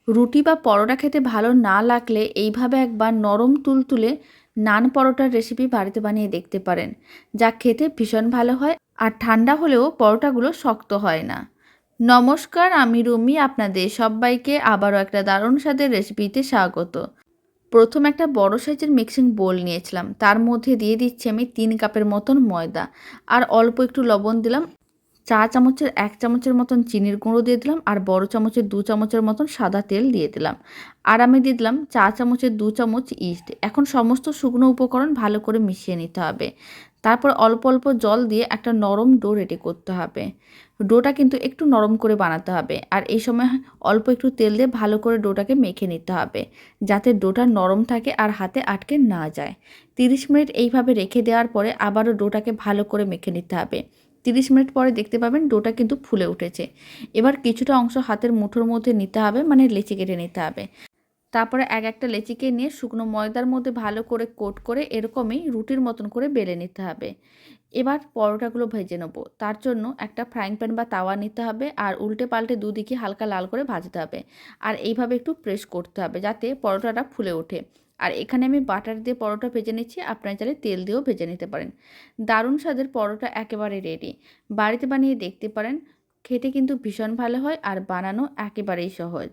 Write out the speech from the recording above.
রুটি বা পরোটা খেতে ভালো না লাগলে এইভাবে একবার নরম তুলতুলে নান পরোটার রেসিপি বাড়িতে বানিয়ে দেখতে পারেন, যা খেতে ভীষণ ভালো হয় আর ঠান্ডা হলেও পরোটাগুলো শক্ত হয় না। নমস্কার, আমি রুমি, আপনাদের সবাইকে আবারও একটা দারুণ স্বাদের রেসিপিতে স্বাগত। প্রথম একটা বড় সাইজের মিক্সিং বোল নিয়েছিলাম, তার মধ্যে দিয়ে দিচ্ছি আমি 3 কাপের মতন ময়দা আর অল্প একটু লবণ দিলাম। চা চামচের 1 চামচের মতন চিনির গুঁড়ো দিয়ে দিলাম আর বড় চামচের 2 চামচের মতন সাদা তেল দিয়ে দিলাম। আর আমি দিয়ে দিলাম চা চামচের 2 চামচ ইস্ট। এখন সমস্ত শুকনো উপকরণ ভালো করে মিশিয়ে নিতে হবে। তারপর অল্প অল্প জল দিয়ে একটা নরম ডো রেডি করতে হবে। ডোটা কিন্তু একটু নরম করে বানাতে হবে আর এই সময় অল্প একটু তেল দিয়ে ভালো করে ডোটাকে মেখে নিতে হবে, যাতে ডোটা নরম থাকে আর হাতে আটকে না যায়। 30 মিনিট এইভাবে রেখে দেওয়ার পরে আবারও ডোটাকে ভালো করে মেখে নিতে হবে। 30 মিনিট পরে দেখতে পাবেন ডোটা কিন্তু ফুলে উঠেছে। এবার কিছুটা অংশ হাতের মুঠোর মধ্যে নিতে হবে, মানে লেচি কেটে নিতে হবে। তারপরে এক একটা লেচিকে নিয়ে শুকনো ময়দার মধ্যে ভালো করে কোট করে এরকমই রুটির মতন করে বেলে নিতে হবে। এবার পরোটাগুলো ভেজে নেব। তার জন্য একটা ফ্রাইং প্যান বা তাওয়া নিতে হবে আর উল্টে পাল্টে দুদিকে হালকা লাল করে ভাজতে হবে। আর এইভাবে একটু প্রেস করতে হবে যাতে পরোটাটা ফুলে ওঠে। আর এখানে আমি বাটার দিয়ে পরোটা ভেজে নিচ্ছি, আপনারা চাইলে তেল দিয়েও ভেজে নিতে পারেন। দারুণ স্বাদের পরোটা একেবারে রেডি। বাড়িতে বানিয়ে দেখতে পারেন, খেতে কিন্তু ভীষণ ভালো হয় আর বানানো একেবারেই সহজ।